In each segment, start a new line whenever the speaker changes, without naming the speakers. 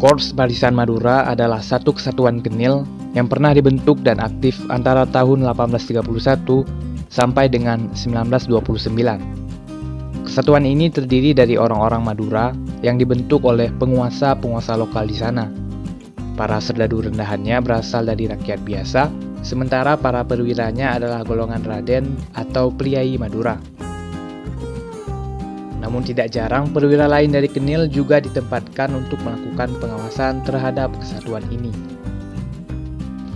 Korps Barisan Madura adalah satu kesatuan genil yang pernah dibentuk dan aktif antara tahun 1831 sampai dengan 1929. Kesatuan ini terdiri dari orang-orang Madura yang dibentuk oleh penguasa-penguasa lokal di sana. Para serdadu rendahannya berasal dari rakyat biasa, sementara para perwiranya adalah golongan raden atau priai Madura. Namun tidak jarang perwira lain dari Genil juga ditempatkan untuk melakukan pengawasan terhadap kesatuan ini.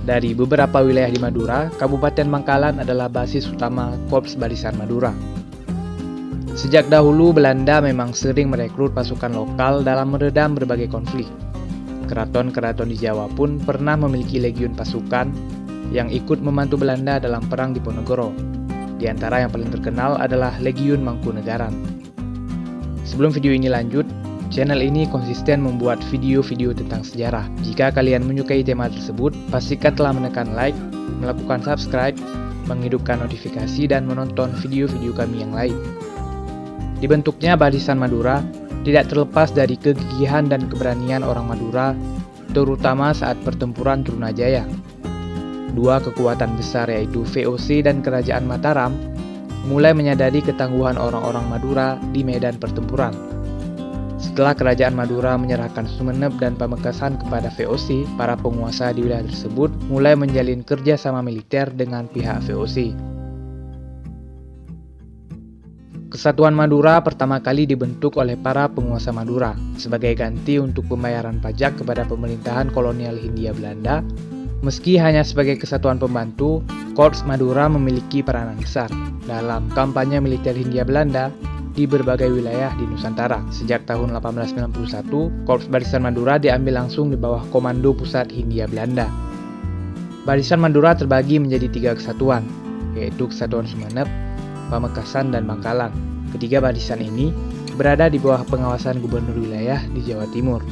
Dari beberapa wilayah di Madura, Kabupaten Bangkalan adalah basis utama Korps Barisan Madura. Sejak dahulu Belanda memang sering merekrut pasukan lokal dalam meredam berbagai konflik. Keraton-keraton di Jawa pun pernah memiliki legiun pasukan yang ikut membantu Belanda dalam perang di Ponorogo. Di antara yang paling terkenal adalah Legiun Mangkunegaran. Sebelum video ini lanjut, channel ini konsisten membuat video-video tentang sejarah. Jika kalian menyukai tema tersebut, pastikan telah menekan like, melakukan subscribe, menghidupkan notifikasi, dan menonton video-video kami yang lain. Dibentuknya Barisan Madura tidak terlepas dari kegigihan dan keberanian orang Madura, terutama saat pertempuran Trunajaya. Dua kekuatan besar yaitu VOC dan Kerajaan Mataram mulai menyadari ketangguhan orang-orang Madura di medan pertempuran. Setelah Kerajaan Madura menyerahkan Sumeneb dan Pamekasan kepada VOC, para penguasa di wilayah tersebut mulai menjalin kerjasama militer dengan pihak VOC. Kesatuan Madura pertama kali dibentuk oleh para penguasa Madura sebagai ganti untuk pembayaran pajak kepada pemerintahan kolonial Hindia Belanda. Meski hanya sebagai kesatuan pembantu, Korps Madura memiliki peranan besar dalam kampanye militer Hindia Belanda di berbagai wilayah di Nusantara. Sejak tahun 1891, Korps Barisan Madura diambil langsung di bawah Komando Pusat Hindia Belanda. Barisan Madura terbagi menjadi 3 kesatuan, yaitu Kesatuan Sumeneb, Pamekasan, dan Bangkalan. Ketiga barisan ini berada di bawah pengawasan gubernur wilayah di Jawa Timur.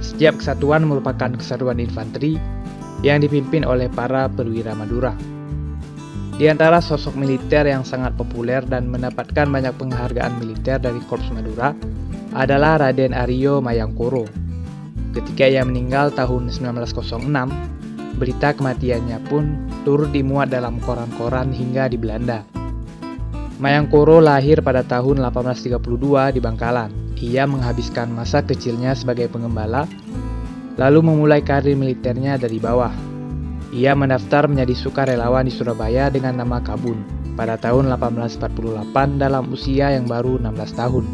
Setiap kesatuan merupakan kesatuan infanteri yang dipimpin oleh para perwira Madura. Di antara sosok militer yang sangat populer dan mendapatkan banyak penghargaan militer dari Korps Madura adalah Raden Aryo Mayangkoro. Ketika ia meninggal tahun 1906, berita kematiannya pun turut dimuat dalam koran-koran hingga di Belanda. Mayangkoro lahir pada tahun 1832 di Bangkalan. Ia menghabiskan masa kecilnya sebagai pengembala, lalu memulai karir militernya dari bawah. Ia mendaftar menjadi sukarelawan di Surabaya dengan nama Kabun pada tahun 1848 dalam usia yang baru 16 tahun.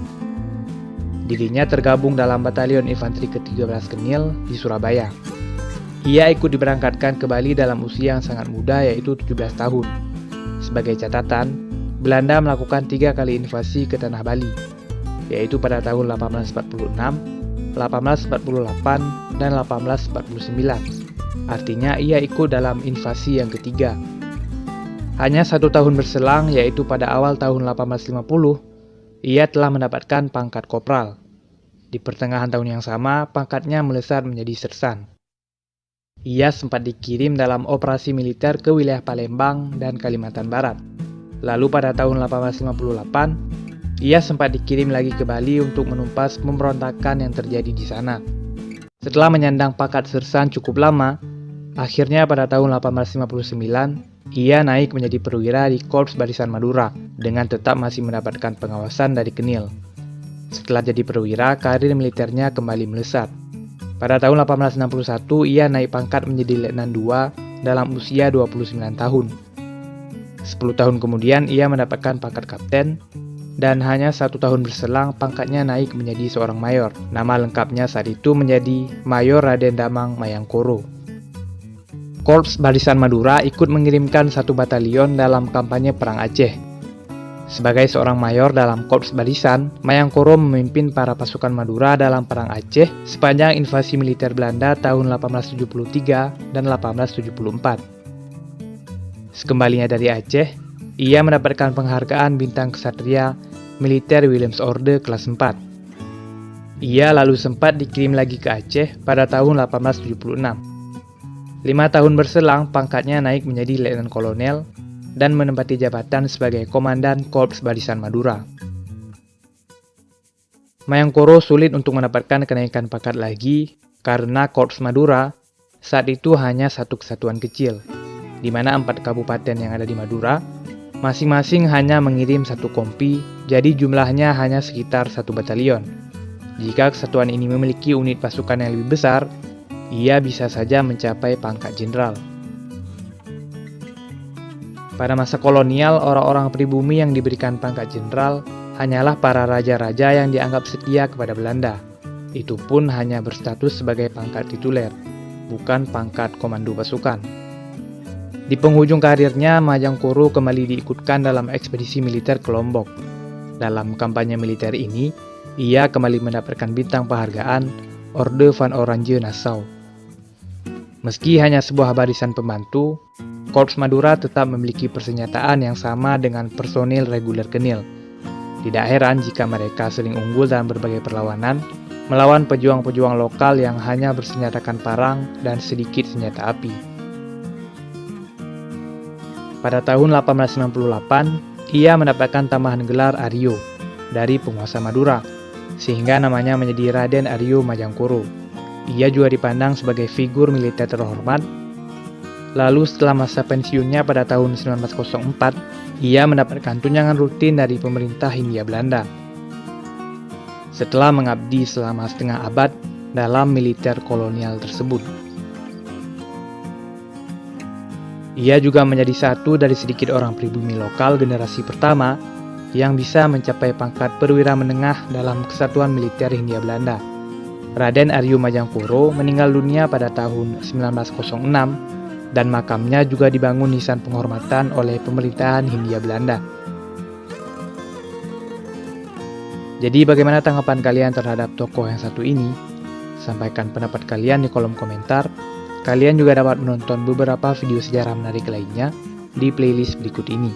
Dirinya tergabung dalam Batalion Infanteri ke-13 Genil di Surabaya. Ia ikut diberangkatkan ke Bali dalam usia yang sangat muda yaitu 17 tahun. Sebagai catatan, Belanda melakukan 3 kali invasi ke tanah Bali, yaitu pada tahun 1846, 1848, dan 1849. Artinya ia ikut dalam invasi yang ketiga. Hanya 1 tahun berselang, yaitu pada awal tahun 1850, ia telah mendapatkan pangkat kopral. Di pertengahan tahun yang sama, pangkatnya melesat menjadi sersan. Ia sempat dikirim dalam operasi militer ke wilayah Palembang dan Kalimantan Barat. Lalu pada tahun 1858, ia sempat dikirim lagi ke Bali untuk menumpas pemberontakan yang terjadi di sana. Setelah menyandang pangkat sersan cukup lama, akhirnya pada tahun 1859, ia naik menjadi perwira di Korps Barisan Madura dengan tetap masih mendapatkan pengawasan dari Genil. Setelah jadi perwira, karir militernya kembali melesat. Pada tahun 1861, ia naik pangkat menjadi Letnan II dalam usia 29 tahun. 10 tahun kemudian ia mendapatkan pangkat kapten, dan hanya 1 tahun berselang pangkatnya naik menjadi seorang mayor. Nama lengkapnya saat itu menjadi Mayor Raden Damang Mayangkoro. Korps Barisan Madura ikut mengirimkan 1 batalion dalam kampanye Perang Aceh. Sebagai seorang mayor dalam Korps Barisan, Mayangkoro memimpin para pasukan Madura dalam Perang Aceh sepanjang invasi militer Belanda tahun 1873 dan 1874. Sekembalinya dari Aceh, ia mendapatkan penghargaan Bintang Ksatria Militer Willemsorde kelas 4. Ia lalu sempat dikirim lagi ke Aceh pada tahun 1876. 5 tahun berselang, pangkatnya naik menjadi Letnan Kolonel dan menempati jabatan sebagai Komandan Korps Barisan Madura. Mayangkoro sulit untuk mendapatkan kenaikan pangkat lagi karena Korps Madura saat itu hanya satu kesatuan kecil, di mana 4 kabupaten yang ada di Madura masing-masing hanya mengirim satu kompi, jadi jumlahnya hanya sekitar 1 batalion. Jika kesatuan ini memiliki unit pasukan yang lebih besar, ia bisa saja mencapai pangkat jenderal. Pada masa kolonial, orang-orang pribumi yang diberikan pangkat jenderal hanyalah para raja-raja yang dianggap setia kepada Belanda. Itu pun hanya berstatus sebagai pangkat tituler, bukan pangkat komando pasukan. Di penghujung karirnya, Mayangkoro kembali diikutkan dalam ekspedisi militer ke Lombok. Dalam kampanye militer ini, ia kembali mendapatkan bintang penghargaan Orde van Oranje Nassau. Meski hanya sebuah barisan pembantu, Korps Madura tetap memiliki persenjataan yang sama dengan personil reguler Kenil. Tidak heran jika mereka sering unggul dalam berbagai perlawanan, melawan pejuang-pejuang lokal yang hanya bersenjatakan parang dan sedikit senjata api. Pada tahun 1898, ia mendapatkan tambahan gelar Aryo dari penguasa Madura, sehingga namanya menjadi Raden Aryo Mayangkoro. Ia juga dipandang sebagai figur militer terhormat. Lalu setelah masa pensiunnya pada tahun 1904, ia mendapatkan tunjangan rutin dari pemerintah Hindia Belanda. Setelah mengabdi selama setengah abad dalam militer kolonial tersebut. Ia juga menjadi satu dari sedikit orang pribumi lokal generasi pertama yang bisa mencapai pangkat perwira menengah dalam kesatuan militer Hindia Belanda. Raden Aryo Mayangkoro meninggal dunia pada tahun 1906 dan makamnya juga dibangun nisan penghormatan oleh pemerintahan Hindia Belanda. Jadi bagaimana tanggapan kalian terhadap tokoh yang satu ini? Sampaikan pendapat kalian di kolom komentar. Kalian juga dapat menonton beberapa video sejarah menarik lainnya di playlist berikut ini.